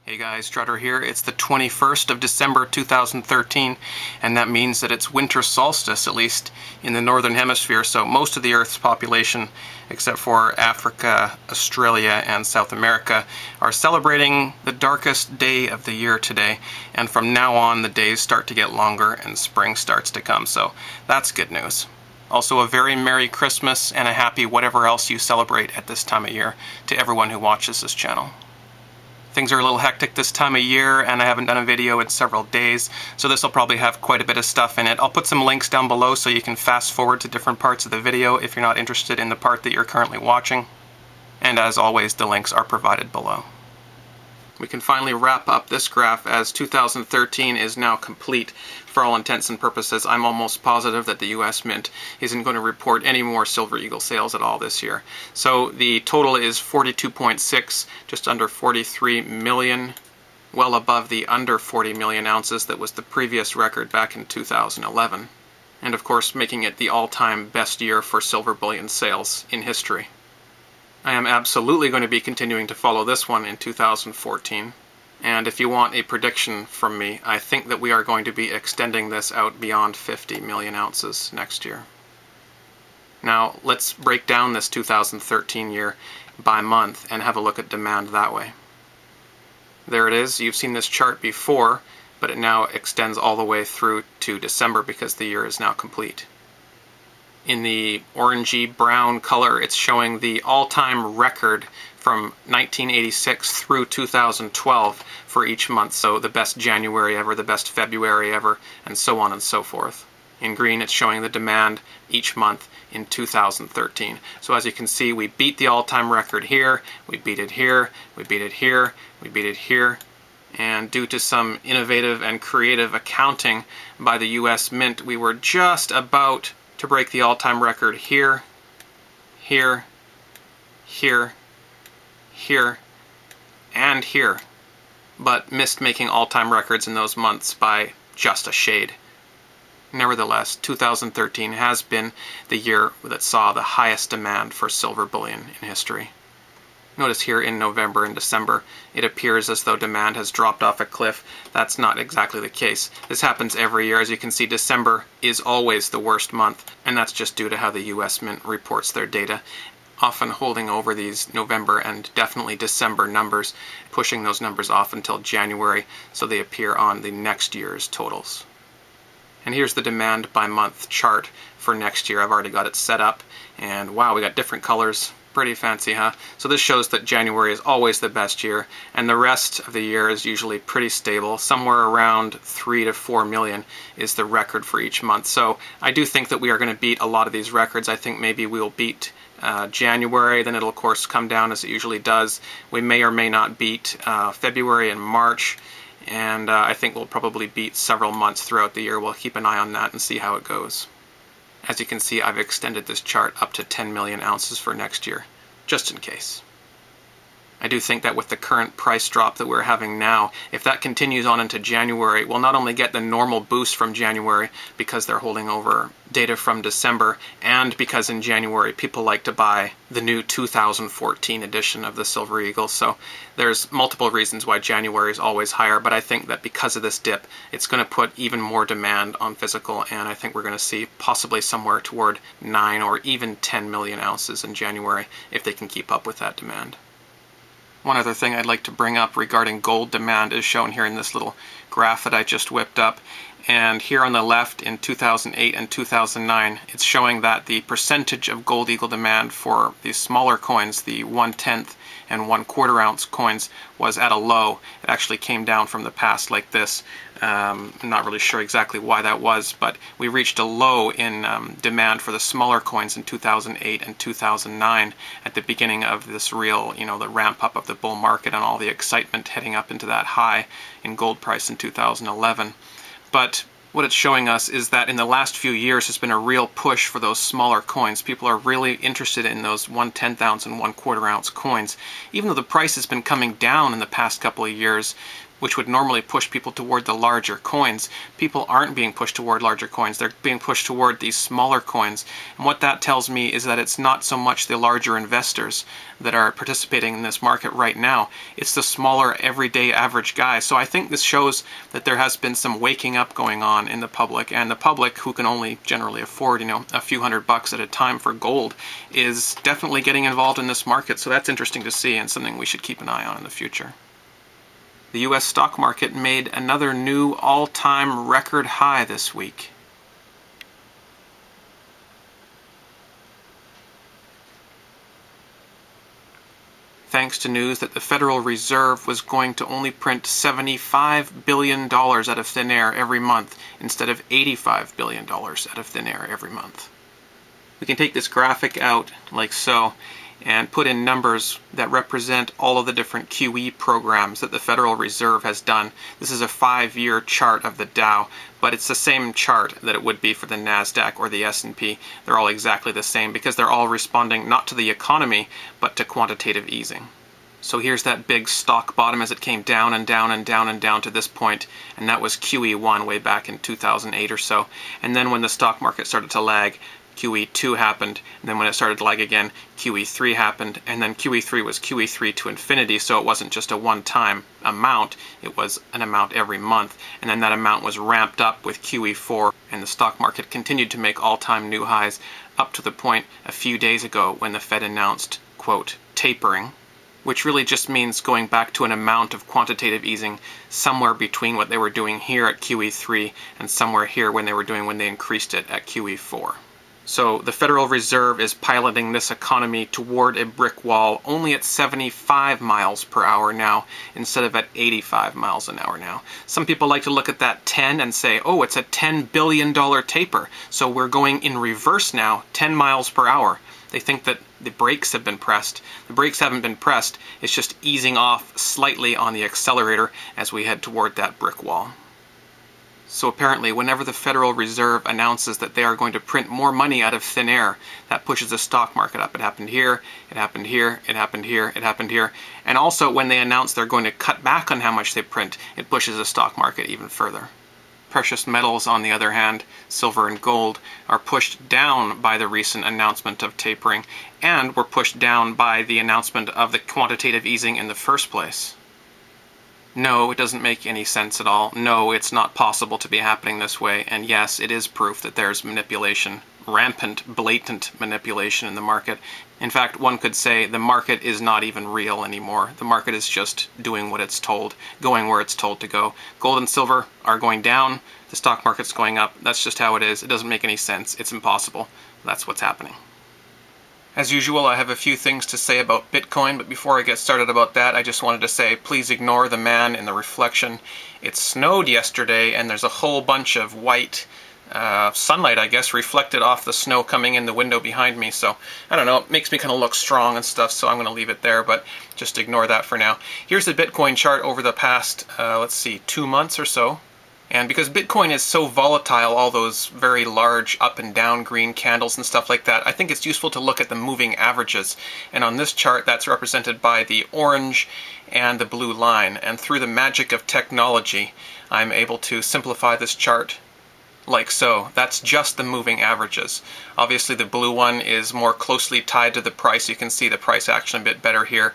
Hey guys, Strutter here. It's the 21st of December 2013, and that means that it's winter solstice, at least in the northern hemisphere, so most of the Earth's population, except for Africa, Australia, and South America, are celebrating the darkest day of the year today, and from now on the days start to get longer and spring starts to come, so that's good news. Also, a very Merry Christmas and a happy whatever else you celebrate at this time of year to everyone who watches this channel. Things are a little hectic this time of year, and I haven't done a video in several days, so this will probably have quite a bit of stuff in it. I'll put some links down below so you can fast forward to different parts of the video if you're not interested in the part that you're currently watching. And as always, the links are provided below. We can finally wrap up this graph as 2013 is now complete. For all intents and purposes, I'm almost positive that the US Mint isn't going to report any more Silver Eagle sales at all this year. So the total is 42.6, just under 43 million, well above the under 40 million ounces that was the previous record back in 2011. And of course, making it the all-time best year for silver bullion sales in history. I am absolutely going to be continuing to follow this one in 2014. And if you want a prediction from me, I think that we are going to be extending this out beyond 50 million ounces next year. Now, let's break down this 2013 year by month and have a look at demand that way. There it is. You've seen this chart before, but it now extends all the way through to December because the year is now complete. In the orangey brown color, it's showing the all-time record from 1986 through 2012 for each month. So the best January ever, the best February ever, and so on and so forth. In green, it's showing the demand each month in 2013. So as you can see, we beat the all-time record here, we beat it here, we beat it here, we beat it here. And due to some innovative and creative accounting by the US Mint, we were just about to break the all-time record here, here, here, here, and here, but missed making all-time records in those months by just a shade. Nevertheless, 2013 has been the year that saw the highest demand for silver bullion in history. Notice here in November and December, it appears as though demand has dropped off a cliff. That's not exactly the case. This happens every year. As you can see, December is always the worst month, and that's just due to how the US Mint reports their data, often holding over these November and definitely December numbers, pushing those numbers off until January so they appear on the next year's totals. And here's the demand by month chart for next year. I've already got it set up, and wow, we got different colors. Pretty fancy, huh? So this shows that January is always the best year, and the rest of the year is usually pretty stable. Somewhere around 3 to 4 million is the record for each month. So I do think that we are going to beat a lot of these records. I think maybe we will beat January, then it'll of course come down as it usually does. We may or may not beat February and March, and I think we'll probably beat several months throughout the year. We'll keep an eye on that and see how it goes. As you can see, I've extended this chart up to 10 million ounces for next year, just in case. I do think that with the current price drop that we're having now, if that continues on into January, we'll not only get the normal boost from January because they're holding over data from December, and because in January people like to buy the new 2014 edition of the Silver Eagle. So there's multiple reasons why January is always higher, but I think that because of this dip, it's going to put even more demand on physical, and I think we're going to see possibly somewhere toward 9 or even 10 million ounces in January if they can keep up with that demand. One other thing I'd like to bring up regarding gold demand is shown here in this little graph that I just whipped up. And here on the left in 2008 and 2009, it's showing that the percentage of gold eagle demand for these smaller coins, the 1/10 and 1/4 ounce coins, was at a low. It actually came down from the past like this. I'm not really sure exactly why that was, but we reached a low in demand for the smaller coins in 2008 and 2009 at the beginning of this real, the ramp up of the bull market and all the excitement heading up into that high in gold price in 2011. But what it's showing us is that in the last few years there's been a real push for those smaller coins. People are really interested in those 1/10 ounce and 1/4 ounce coins. Even though the price has been coming down in the past couple of years, which would normally push people toward the larger coins. People aren't being pushed toward larger coins. They're being pushed toward these smaller coins. And what that tells me is that it's not so much the larger investors that are participating in this market right now. It's the smaller, everyday, average guy. So I think this shows that there has been some waking up going on in the public, and the public, who can only generally afford, a few $100 at a time for gold, is definitely getting involved in this market. So that's interesting to see and something we should keep an eye on in the future. The U.S. stock market made another new all-time record high this week. Thanks to news that the Federal Reserve was going to only print $75 billion out of thin air every month instead of $85 billion out of thin air every month. We can take this graphic out like so and put in numbers that represent all of the different QE programs that the Federal Reserve has done. This is a 5-year chart of the Dow, but it's the same chart that it would be for the NASDAQ or the S&P. They're all exactly the same because they're all responding not to the economy, but to quantitative easing. So here's that big stock bottom as it came down and down and down and down to this point, and that was QE1 way back in 2008 or so. And then when the stock market started to lag, QE2 happened, and then when it started to lag again, QE3 happened, and then QE3 was QE3 to infinity, so it wasn't just a one-time amount, it was an amount every month, and then that amount was ramped up with QE4, and the stock market continued to make all-time new highs up to the point a few days ago when the Fed announced, quote, tapering, which really just means going back to an amount of quantitative easing somewhere between what they were doing here at QE3 and somewhere here when they increased it at QE4. So the Federal Reserve is piloting this economy toward a brick wall only at 75 miles per hour now instead of at 85 miles an hour now. Some people like to look at that 10 and say, oh, it's a $10 billion taper, so we're going in reverse now, 10 miles per hour. They think that the brakes have been pressed. The brakes haven't been pressed, it's just easing off slightly on the accelerator as we head toward that brick wall. So apparently, whenever the Federal Reserve announces that they are going to print more money out of thin air, that pushes the stock market up. It happened here, it happened here, it happened here, it happened here. And also, when they announce they're going to cut back on how much they print, it pushes the stock market even further. Precious metals, on the other hand, silver and gold, are pushed down by the recent announcement of tapering, and were pushed down by the announcement of the quantitative easing in the first place. No, it doesn't make any sense at all. No, it's not possible to be happening this way. And yes, it is proof that there's manipulation, rampant, blatant manipulation in the market. In fact, one could say the market is not even real anymore. The market is just doing what it's told, going where it's told to go. Gold and silver are going down. The stock market's going up. That's just how it is. It doesn't make any sense. It's impossible. That's what's happening. As usual, I have a few things to say about Bitcoin, but before I get started about that, I just wanted to say, please ignore the man in the reflection. It snowed yesterday, and there's a whole bunch of white sunlight, I guess, reflected off the snow coming in the window behind me, so, I don't know, it makes me kind of look strong and stuff, so I'm going to leave it there, but just ignore that for now. Here's the Bitcoin chart over the past, 2 months or so. And because Bitcoin is so volatile, all those very large up and down green candles and stuff like that, I think it's useful to look at the moving averages. And on this chart, that's represented by the orange and the blue line. And through the magic of technology, I'm able to simplify this chart like so. That's just the moving averages. Obviously the blue one is more closely tied to the price. You can see the price action a bit better here.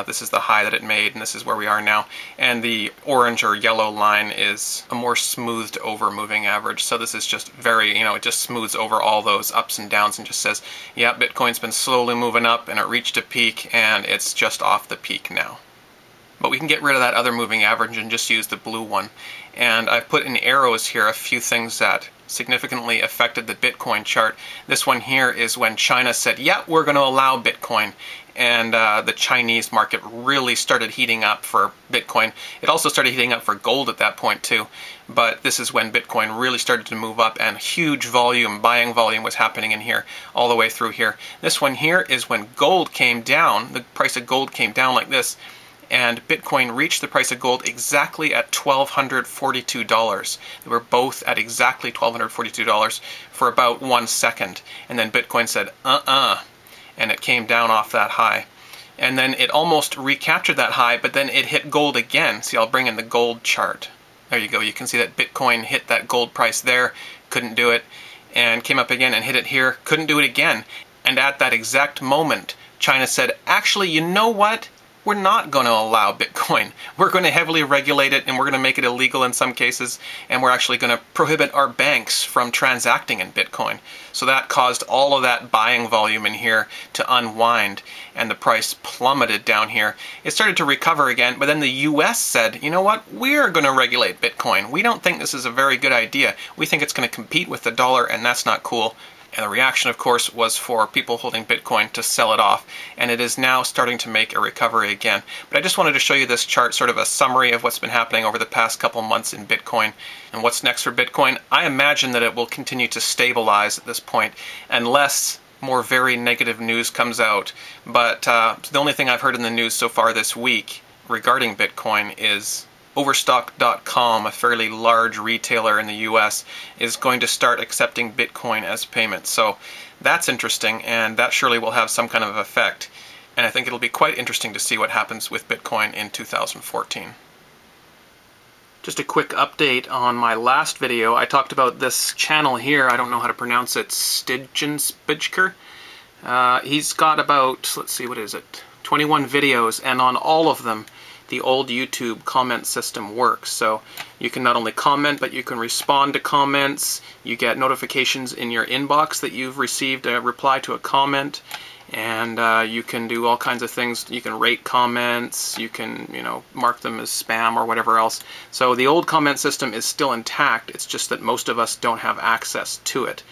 This is the high that it made, and this is where we are now. And the orange or yellow line is a more smoothed over moving average. So this is just very, it just smooths over all those ups and downs and just says, yeah, Bitcoin's been slowly moving up and it reached a peak and it's just off the peak now. But we can get rid of that other moving average and just use the blue one. And I've put in arrows here a few things that significantly affected the Bitcoin chart. This one here is when China said, yeah, we're going to allow Bitcoin. And the Chinese market really started heating up for Bitcoin. It also started heating up for gold at that point too. But this is when Bitcoin really started to move up and huge volume, buying volume was happening in here all the way through here. This one here is when gold came down, the price of gold came down like this, and Bitcoin reached the price of gold exactly at $1,242. They were both at exactly $1,242 for about 1 second. And then Bitcoin said, and it came down off that high. and then it almost recaptured that high, but then it hit gold again. See, I'll bring in the gold chart. There you go. You can see that Bitcoin hit that gold price there, couldn't do it, and came up again and hit it here, couldn't do it again. And at that exact moment, China said, actually, you know what? We're not going to allow Bitcoin. We're going to heavily regulate it, and we're going to make it illegal in some cases, and we're actually going to prohibit our banks from transacting in Bitcoin. So that caused all of that buying volume in here to unwind, and the price plummeted down here. It started to recover again, but then the US said, you know what, we're going to regulate Bitcoin. We don't think this is a very good idea. We think it's going to compete with the dollar, and that's not cool. And the reaction, of course, was for people holding Bitcoin to sell it off, and it is now starting to make a recovery again. But I just wanted to show you this chart, sort of a summary of what's been happening over the past couple months in Bitcoin. And what's next for Bitcoin? I imagine that it will continue to stabilize at this point, unless more very negative news comes out. But the only thing I've heard in the news so far this week regarding Bitcoin is Overstock.com, a fairly large retailer in the US, is going to start accepting Bitcoin as payment. So that's interesting, and that surely will have some kind of effect. And I think it'll be quite interesting to see what happens with Bitcoin in 2014. Just a quick update on my last video. I talked about this channel here. I don't know how to pronounce it. Spijker. He's got about, let's see, what is it? 21 videos, and on all of them, the old YouTube comment system works. So you can not only comment, but you can respond to comments. You get notifications in your inbox that you've received a reply to a comment, and you can do all kinds of things. You can rate comments, you can, mark them as spam or whatever else. So the old comment system is still intact. It's just that most of us don't have access to it.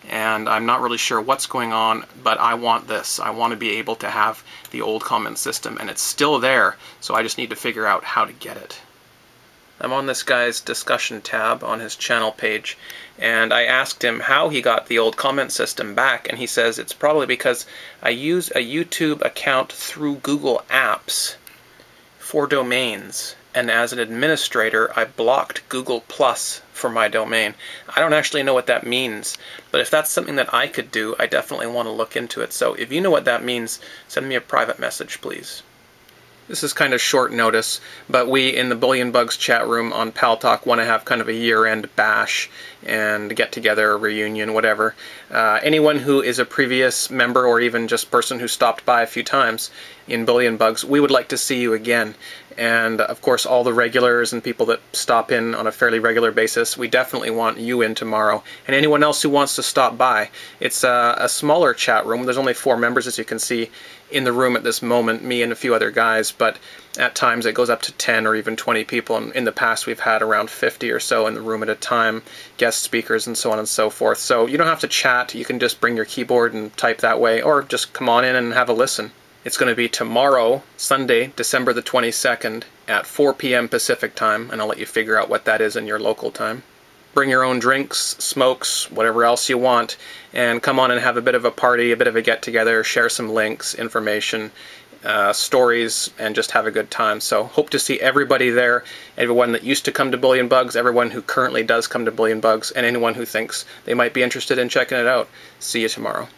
And I'm not really sure what's going on, but I want this. I want to be able to have the old comment system, and it's still there, so I just need to figure out how to get it. I'm on this guy's discussion tab on his channel page, and I asked him how he got the old comment system back, and he says it's probably because I use a YouTube account through Google Apps for domains. And as an administrator, I blocked Google Plus for my domain. I don't actually know what that means, but if that's something that I could do, I definitely want to look into it. So if you know what that means, send me a private message, please. This is kind of short notice, but we in the BullionBugs chat room on Paltalk want to have kind of a year-end bash and get together, a reunion, whatever. Anyone who is a previous member or even just person who stopped by a few times in BullionBugs, we would like to see you again. And of course all the regulars and people that stop in on a fairly regular basis, we definitely want you in tomorrow. And anyone else who wants to stop by. It's a smaller chat room. There's only 4 members, as you can see, in the room at this moment, me and a few other guys, but at times it goes up to 10 or even 20 people, and in the past we've had around 50 or so in the room at a time, guest speakers and so on and so forth. So you don't have to chat, you can just bring your keyboard and type that way, or just come on in and have a listen. It's going to be tomorrow, Sunday, December the 22nd, at 4 p.m. Pacific time, and I'll let you figure out what that is in your local time. Bring your own drinks, smokes, whatever else you want, and come on and have a bit of a party, a bit of a get-together, share some links, information, stories, and just have a good time. So hope to see everybody there, everyone that used to come to BullionBugs, everyone who currently does come to BullionBugs, and anyone who thinks they might be interested in checking it out. See you tomorrow.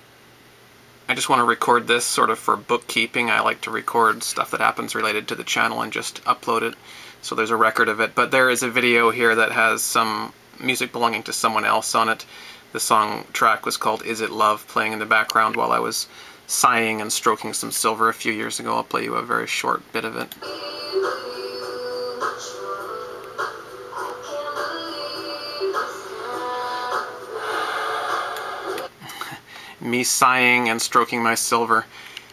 I just want to record this sort of for bookkeeping. I like to record stuff that happens related to the channel and just upload it, so there's a record of it. But there is a video here that has some music belonging to someone else on it. The song track was called Is It Love, playing in the background while I was sighing and stroking some silver a few years ago. I'll play you a very short bit of it. Me sighing and stroking my silver.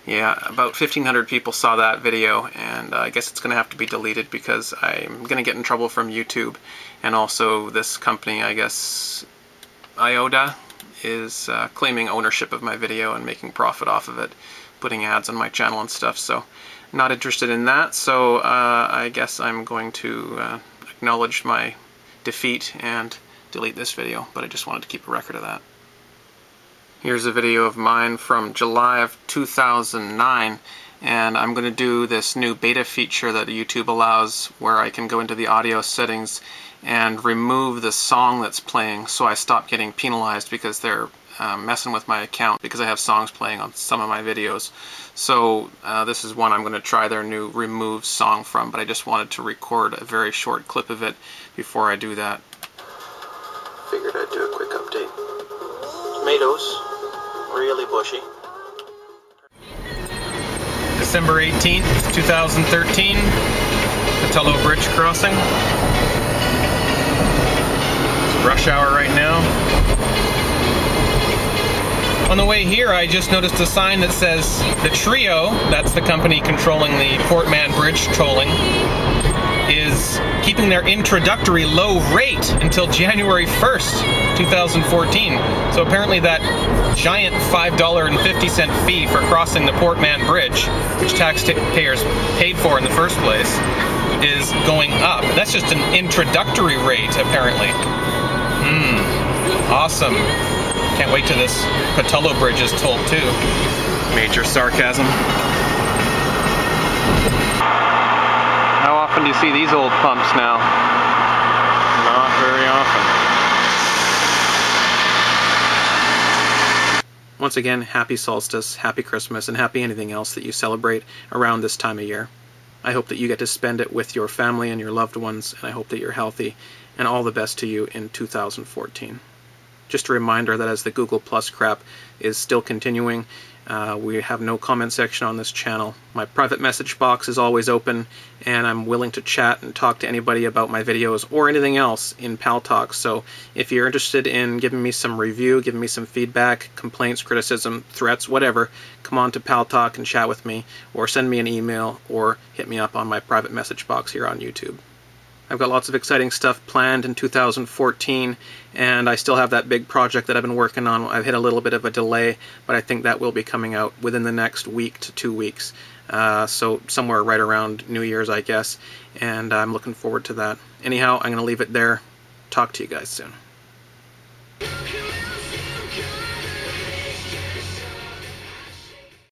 Yeah, about 1,500 people saw that video, and I guess it's going to have to be deleted because I'm going to get in trouble from YouTube. And also this company, I guess, IOTA, is claiming ownership of my video and making profit off of it, putting ads on my channel and stuff, so not interested in that. So I guess I'm going to acknowledge my defeat and delete this video, but I just wanted to keep a record of that. Here's a video of mine from July of 2009, and I'm going to do this new beta feature that YouTube allows where I can go into the audio settings and remove the song that's playing, so I stop getting penalized because they're messing with my account because I have songs playing on some of my videos. So this is one I'm going to try their new remove song from, but I just wanted to record a very short clip of it before I do that. Figured I'd do a quick update. Tomatoes, really bushy. December 18th, 2013, Paltalk Bridge crossing. It's rush hour right now. On the way here, I just noticed a sign that says the Trio, that's the company controlling the Port Mann Bridge tolling, is keeping their introductory low rate until January 1st, 2014. So apparently that giant $5.50 fee for crossing the Port Mann Bridge, which taxpayers paid for in the first place, is going up. That's just an introductory rate, apparently. Awesome. Can't wait till this Paltalk Bridge is tolled too. Major sarcasm. How often do you see these old pumps now? Not very often. Once again, happy solstice, happy Christmas, and happy anything else that you celebrate around this time of year. I hope that you get to spend it with your family and your loved ones, and I hope that you're healthy, and all the best to you in 2014. Just a reminder that as the Google Plus crap is still continuing, we have no comment section on this channel. My private message box is always open, and I'm willing to chat and talk to anybody about my videos or anything else in Paltalk. So if you're interested in giving me some review, giving me some feedback, complaints, criticism, threats, whatever, come on to Paltalk and chat with me, or send me an email, or hit me up on my private message box here on YouTube. I've got lots of exciting stuff planned in 2014, and I still have that big project that I've been working on. I've hit a little bit of a delay, but I think that will be coming out within the next week to 2 weeks. So somewhere right around New Year's, I guess, and I'm looking forward to that. Anyhow, I'm going to leave it there. Talk to you guys soon.